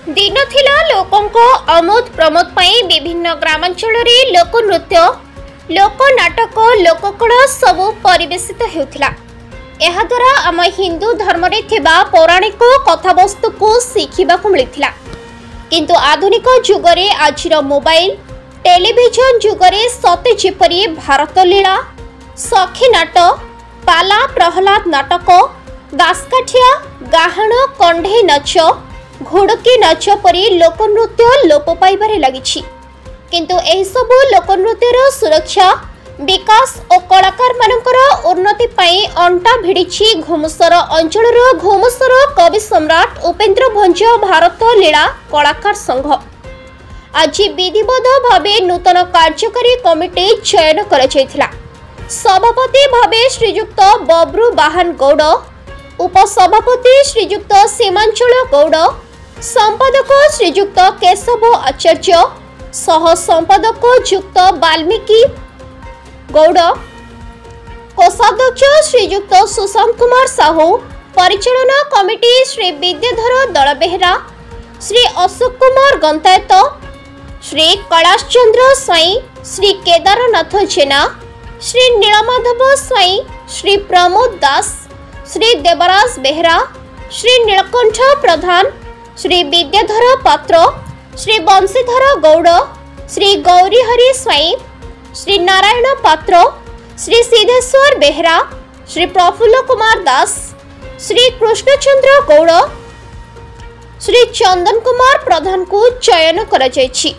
दिन थिला लोकंको आमोद प्रमोद पाई विभिन्न ग्रामांचल लोकनृत्य लोक नाटक लोककला सबु परिवेशित हेउथिला। एहा द्वारा आम हिंदू धर्म रे थिबा पौराणिक कथावस्तु को शिखिबाकु मिलिथिला। किंतु आधुनिक जुगरे आजिर मोबाइल टेलीविजन जुगरे सते जेपरि भारत लीला सखी नाट पाला प्रहलाद नाटक दासकाठिया गाहण कंढे नाच घोड़की नाच परी लोकनृत्य लोप पाइबारे लागिछि। किंतु एही सबु लोकनृत्यर सुरक्षा विकास और कलाकार मानकर उन्नति पाई अंटा भिड़िछि घुमुसर अंचलर घुमुसर कवि सम्राट उपेन्द्र भंज भारत लीला कलाकार संघ। आज विधिवत भावे नूतन कार्यकारी कमिटी चयन कराଯାଇथिला। सभापति भावे श्रीयुक्त बब्रू बाहान गौड़, उपसभापति श्रीयुक्त सीमांचल गौड़, संपादक श्रीयुक्त केशव आचार्य, सह संपादक युक्त वाल्मीकि गौड़, कोषाध्यक्ष श्रीयुक्त सुशांत कुमार साहू, परिचालना कमिटी श्री विद्याधर दलबेहरा, श्री अशोक कुमार गंतायत, श्री कैलाश चंद्र स्वाई, श्री केदारनाथ जेना, श्री नीलमाधव स्वाई, श्री प्रमोद दास, श्री देवराज बेहरा, श्री नीलकंठ प्रधान, श्री विद्याधर पात्र, श्री बंशीधर गौड़, श्री गौरीहरि स्वाई, श्री नारायण पात्र, श्री सिद्धेश्वर बेहरा, श्री प्रफुल्ल कुमार दास, श्री कृष्णचंद्र गौड़, श्री चंदन कुमार प्रधान को चयन कराଯାଇଛି।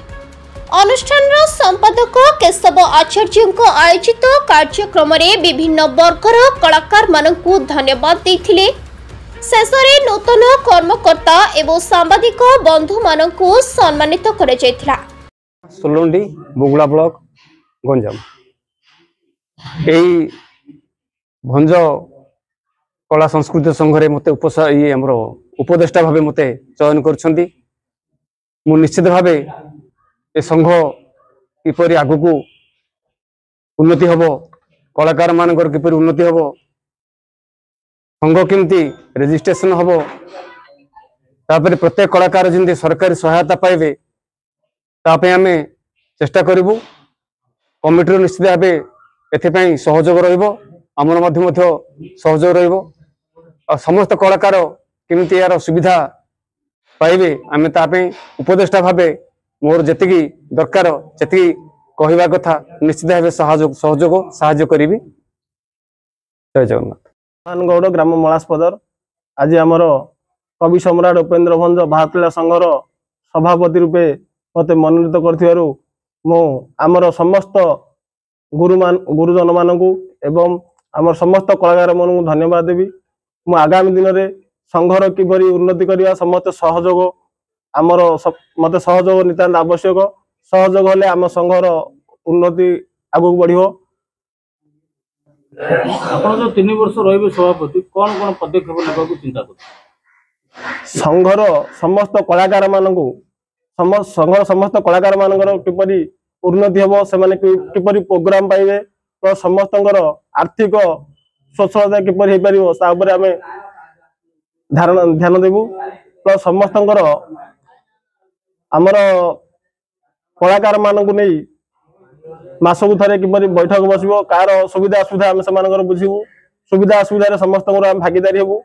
अनुष्ठान संपादक केशव आचार्य आयोजित कार्यक्रम रे विभिन्न वर्गर कलाकार मानकु धन्यवाद देथिले। शेषरे नूतन कर्मकर्ता एवं सांबादिक बंधु मानकु सम्मानित करा जायथिला। सोलंडी बुगुड़ा ब्लॉक गंजाम एई भंज कला संस्कृति संघ रे मते उपदेष्टा भावे मते चयन करछंती। मु निश्चित भावे ए संघ किपरि आगु उन्नति हबो, कलाकार मानकर किपरि उन्नति हबो, संघ केमती रेजिस्ट्रेशन हबो, तापर प्रत्येक कलाकार जिंदे सरकारी सहायता पाइबे तापे आमे चेष्टा करिवु। कमिटी निश्चित भावे एथिपई सहयोग रहिबो, हमर मध्य सहयोग रहिबो। आ समस्त कलाकार केमती यार सुविधा पाइबे आमे तापे उपदेष्टा भावे मोर जेतिकी दरकार जेतिकी कहवा कथा निश्चित भाव सहयोग साहाय्य करी। जय जगन्नाथ। गौड़ ग्राम मलासपदर आज आमर कवि सम्राट उपेन्द्र भंज भारत लीला संघर सभापति रूपे मत मनोनीत कर समस्त गुरुजन मानू एवं आमर समस्त कलाकार मान धन्यवाद देवी। मु आगामी दिन में संघर किपरि उन्नति करने समस्त सहयोग आमर मत सहयोग नितांत आवश्यक। सहयोग हेले आम संघर उन्नति आगु बढ़ियो। आपण जो 3 वर्ष रहिबे सभापति कोन कोन पदक्षेप लेबा को चिंता कर? संघर समस्त कलाकार मानकु संघर समस्त कलाकार मानकर किपरि उन्नति हेबो, से माने किपरि प्रोग्राम पाइबे, तो समस्तंकर आर्थिक स्वच्छता किपरि हे परिबो ता ऊपर आमे ध्यान देबु। प्लस समस्तंकर आमर कलाकार मानकु नहीं मासकु थरे किपरि बैठक बसिबो, कार सुविधा असुविधा आमे समानकर बुझिबु, सुविधा असुविधा रे समस्तंकर आमे भागीदारी हेबु।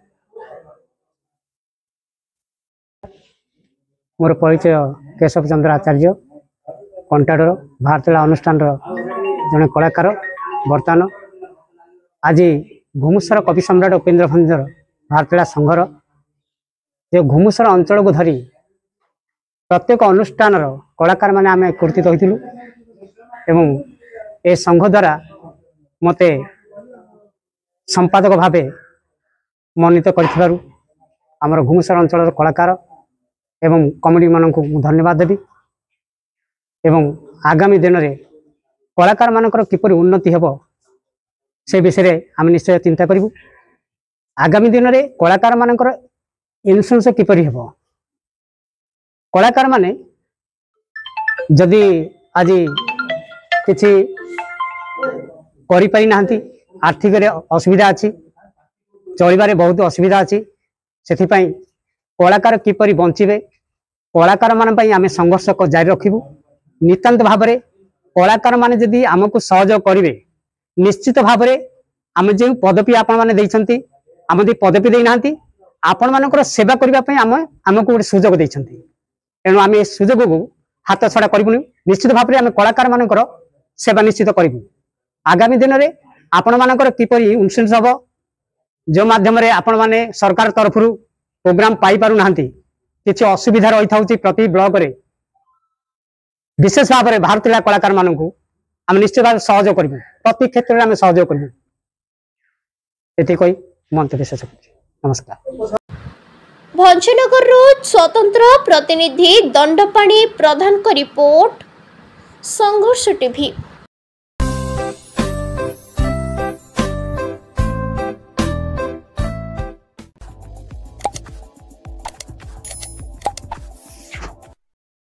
मोर परिचय केशव चंद्र आचार्य, कंटाटर भारत लीला अनुष्ठान जड़े कलाकार। बर्तमान आज घुमुसर कवि सम्राट उपेन्द्र भंज भारत लीला संघर जो घुमुसर अंचल को धरी प्रत्येक अनुष्ठान कलाकार माने आमे कर्तित होइतिलु एवं ए संघ द्वारा मते संपादक भावे मनोनीत करथिबारु आमर घुमुसर अंचल कलाकार एवं कमिटी मानक धन्यवाद देवी। एवं आगामी दिन में कलाकार मानकर किपरि उन्नति हेबो से विषय रे आम निश्चय चिंता करिवु। आगामी दिन में कलाकार मानकर इन्शुरेंस किपरि हेबो, कलाकार माने जदि आज किछि करि पारि नाहंती, आर्थिक रे असुविधा अछि, चलिबारे बहुत असुविधा अछि, सेथि पई कलाकार किपरि बंचिबे कलाकार मान आम संघर्ष जारी रखू नितांत भाव में कलाकार मान जदि आमको सहयोग करेंगे निश्चित भाव में आम जो पदवी आपण मैंने आम पदवी देना आपण मान सेवा करने आमको गोटे सुजोग देते तेणु आम सुजोग को हाथ छड़ा करूँ निश्चित भाव में आम कलाकार मान सेवा निश्चित करूँ आगामी दिन में आपण मान किपर इन्सुरेंस हम जो माध्यम आपण मैंने सरकार तरफ प्रोग्राम पाई पारु ना किसी असुविधा रही था प्रति ब्लॉक रे विशेष भाव में भारतीय कलाकार मान आम निश्चित भाव सहयोग करूँ प्रति क्षेत्र में आम सहयोग करूँ ये मंतव्य शेष नमस्कार। भंजनगर स्वतंत्र प्रतिनिधि दंडपाणी प्रधान रिपोर्ट संघर्ष टीवी।